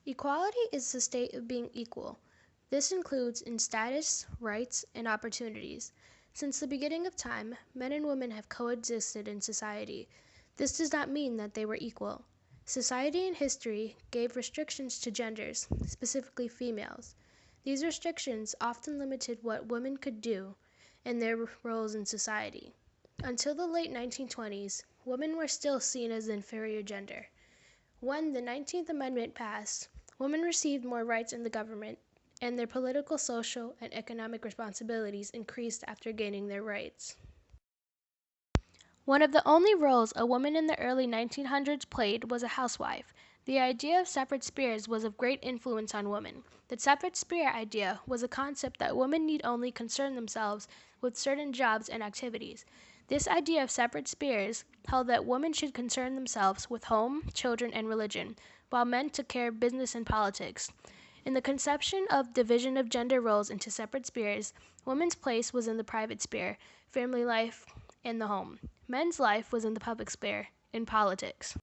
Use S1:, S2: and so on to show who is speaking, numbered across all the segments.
S1: Equality is the state of being equal. This includes in status, rights, and opportunities. Since the beginning of time, men and women have coexisted in society. This does not mean that they were equal. Society and history gave restrictions to genders, specifically females. These restrictions often limited what women could do and their roles in society. Until the late 1920s, women were still seen as the inferior gender. When the 19th Amendment passed, women received more rights in the government, and their political, social, and economic responsibilities increased after gaining their rights. One of the only roles a woman in the early 1900s played was a housewife. The idea of separate spheres was of great influence on women. The separate sphere idea was a concept that women need only concern themselves with certain jobs and activities. This idea of separate spheres held that women should concern themselves with home, children, and religion, while men took care of business and politics. In the conception of division of gender roles into separate spheres, women's place was in the private sphere, family life, and the home. Men's life was in the public sphere, in politics.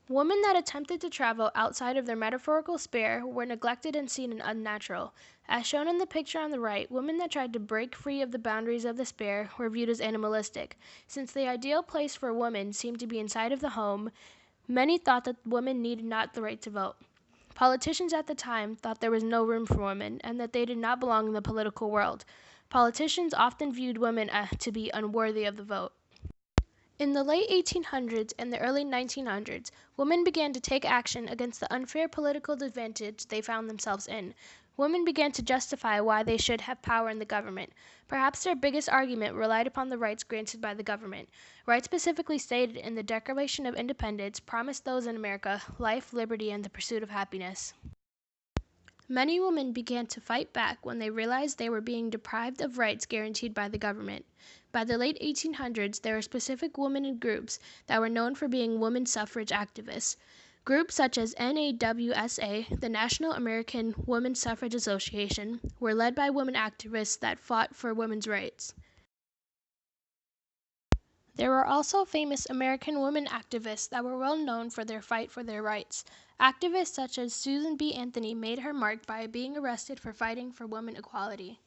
S1: Women that attempted to travel outside of their metaphorical sphere were neglected and seen as unnatural. As shown in the picture on the right, women that tried to break free of the boundaries of the sphere were viewed as animalistic. Since the ideal place for women seemed to be inside of the home, many thought that women needed not the right to vote. Politicians at the time thought there was no room for women and that they did not belong in the political world. Politicians often viewed women to be unworthy of the vote. In the late 1800s and the early 1900s, women began to take action against the unfair political advantage they found themselves in. Women began to justify why they should have power in the government. Perhaps their biggest argument relied upon the rights granted by the government. Rights specifically stated in the Declaration of Independence promised those in America life, liberty, and the pursuit of happiness. Many women began to fight back when they realized they were being deprived of rights guaranteed by the government. By the late 1800s, there were specific women groups that were known for being women suffrage activists. Groups such as NAWSA, the National American Women Suffrage Association, were led by women activists that fought for women's rights. There were also famous American women activists that were well known for their fight for their rights. Activists such as Susan B. Anthony made her mark by being arrested for fighting for women equality.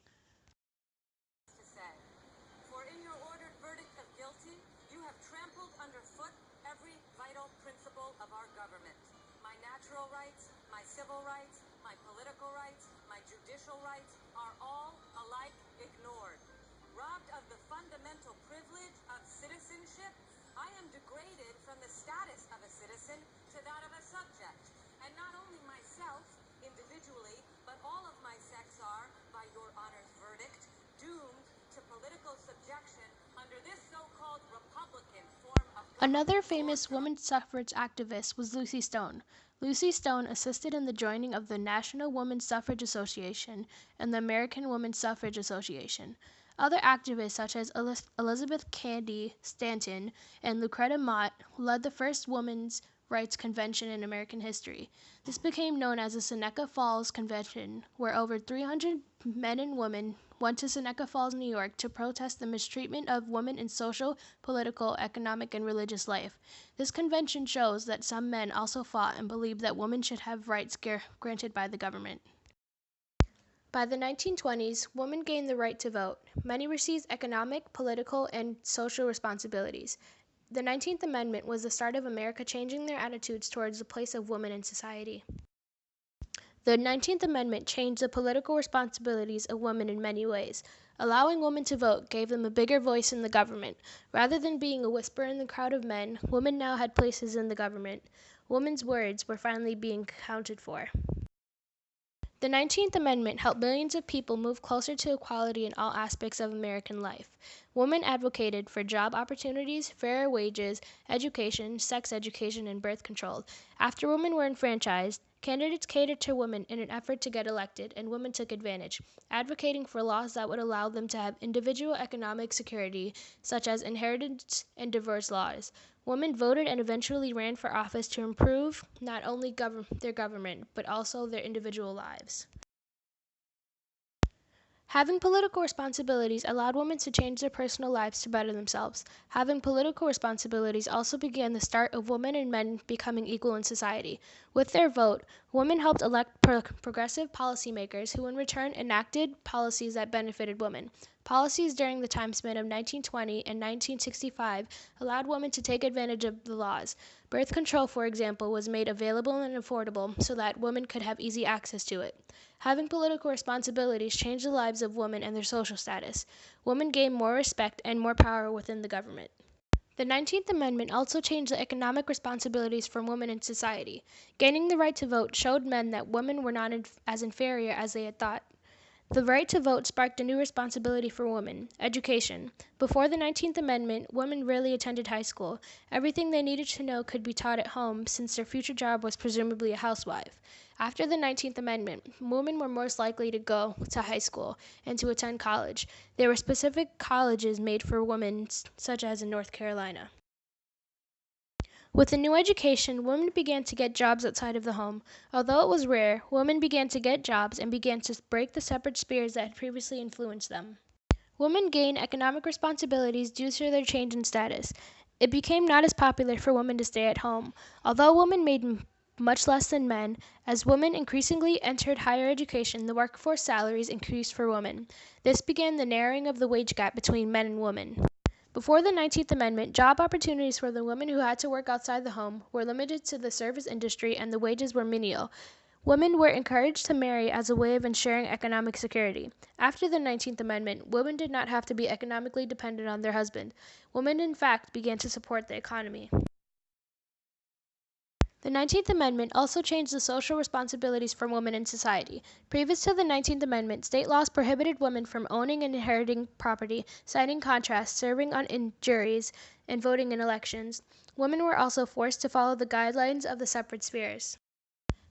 S2: For in your ordered verdict of guilty, you have trampled underfoot every vital principle of our government. My natural rights, my civil rights, my political rights, my judicial rights are all alike ignored. Robbed of the fundamental privilege of citizenship, I am degraded from the status of a citizen to that of a subject. And not only myself, individually, but all of my sex are, by your honor's verdict, doomed to political subjection under this so-called Republican form of government.
S1: Another famous women's suffrage activist was Lucy Stone. Lucy Stone assisted in the joining of the National Women's Suffrage Association and the American Women's Suffrage Association. Other activists such as Elizabeth Cady Stanton and Lucretia Mott led the first women's rights convention in American history. This became known as the Seneca Falls Convention, where over 300 men and women went to Seneca Falls, New York to protest the mistreatment of women in social, political, economic, and religious life. This convention shows that some men also fought and believed that women should have rights granted by the government. By the 1920s, women gained the right to vote. Many received economic, political, and social responsibilities. The 19th Amendment was the start of America changing their attitudes towards the place of women in society. The 19th Amendment changed the political responsibilities of women in many ways. Allowing women to vote gave them a bigger voice in the government. Rather than being a whisper in the crowd of men, women now had places in the government. Women's words were finally being counted for. The 19th Amendment helped millions of people move closer to equality in all aspects of American life. Women advocated for job opportunities, fairer wages, education, sex education, and birth control. After women were enfranchised, candidates catered to women in an effort to get elected, and women took advantage, advocating for laws that would allow them to have individual economic security, such as inheritance and divorce laws. Women voted and eventually ran for office to improve not only their government, but also their individual lives. Having political responsibilities allowed women to change their personal lives to better themselves. Having political responsibilities also began the start of women and men becoming equal in society. With their vote, women helped elect progressive policymakers who in return enacted policies that benefited women. Policies during the time span of 1920 and 1965 allowed women to take advantage of the laws. Birth control, for example, was made available and affordable so that women could have easy access to it. Having political responsibilities changed the lives of women and their social status. Women gained more respect and more power within the government. The 19th Amendment also changed the economic responsibilities for women in society. Gaining the right to vote showed men that women were not as inferior as they had thought. The right to vote sparked a new responsibility for women, education. Before the 19th Amendment, women rarely attended high school. Everything they needed to know could be taught at home since their future job was presumably a housewife. After the 19th Amendment, women were most likely to go to high school and to attend college. There were specific colleges made for women, such as in North Carolina. With the new education, women began to get jobs outside of the home. Although it was rare, women began to get jobs and began to break the separate spheres that had previously influenced them. Women gained economic responsibilities due to their change in status. It became not as popular for women to stay at home. Although women made much less than men, as women increasingly entered higher education, the workforce salaries increased for women. This began the narrowing of the wage gap between men and women. Before the 19th Amendment, job opportunities for the women who had to work outside the home were limited to the service industry and the wages were menial. Women were encouraged to marry as a way of ensuring economic security. After the 19th Amendment, women did not have to be economically dependent on their husband. Women, in fact, began to support the economy. The 19th Amendment also changed the social responsibilities for women in society. Previous to the 19th Amendment, state laws prohibited women from owning and inheriting property, signing contracts, serving on juries, and voting in elections. Women were also forced to follow the guidelines of the separate spheres.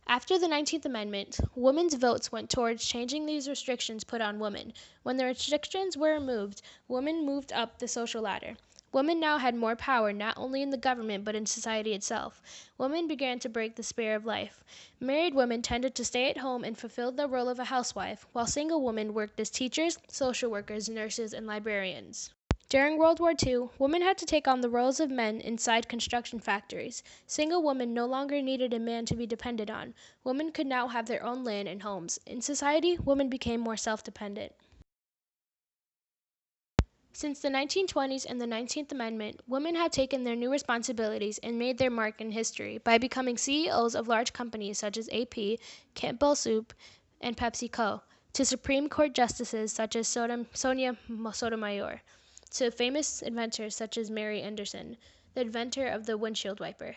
S1: After the 19th Amendment, women's votes went towards changing these restrictions put on women. When the restrictions were removed, women moved up the social ladder. Women now had more power not only in the government but in society itself. Women began to break the sphere of life. Married women tended to stay at home and fulfill the role of a housewife, while single women worked as teachers, social workers, nurses, and librarians. During World War II, women had to take on the roles of men inside construction factories. Single women no longer needed a man to be dependent on. Women could now have their own land and homes. In society, women became more self-dependent. Since the 1920s and the 19th Amendment, women have taken their new responsibilities and made their mark in history by becoming CEOs of large companies such as AP, Campbell Soup, and PepsiCo, to Supreme Court justices such as Sonia Sotomayor, to famous inventors such as Mary Anderson, the inventor of the windshield wiper.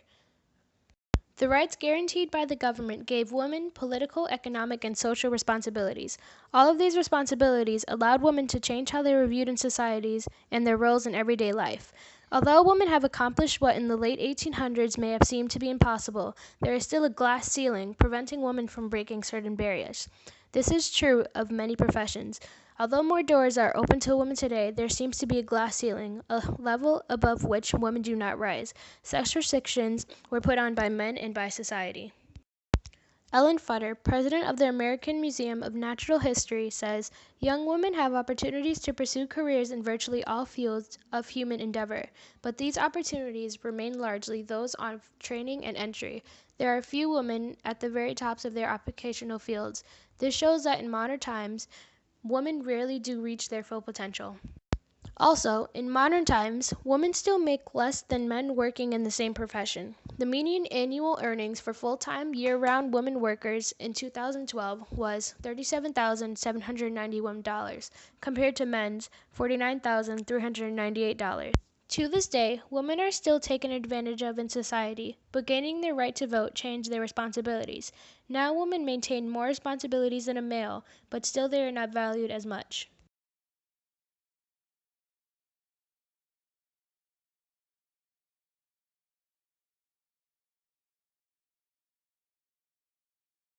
S1: The rights guaranteed by the government gave women political, economic, and social responsibilities. All of these responsibilities allowed women to change how they were viewed in societies and their roles in everyday life. Although women have accomplished what in the late 1800s may have seemed to be impossible, there is still a glass ceiling preventing women from breaking certain barriers. This is true of many professions. Although more doors are open to women today, there seems to be a glass ceiling, a level above which women do not rise. Sex restrictions were put on by men and by society. Ellen Futter, president of the American Museum of Natural History, says, "Young women have opportunities to pursue careers in virtually all fields of human endeavor, but these opportunities remain largely those of training and entry. There are few women at the very tops of their occupational fields. This shows that in modern times, women rarely do reach their full potential." Also, in modern times, women still make less than men working in the same profession. The median annual earnings for full-time, year-round women workers in 2012 was $37,791, compared to men's $49,398. To this day, women are still taken advantage of in society, but gaining their right to vote changed their responsibilities. Now women maintain more responsibilities than a male, but still they are not valued as much.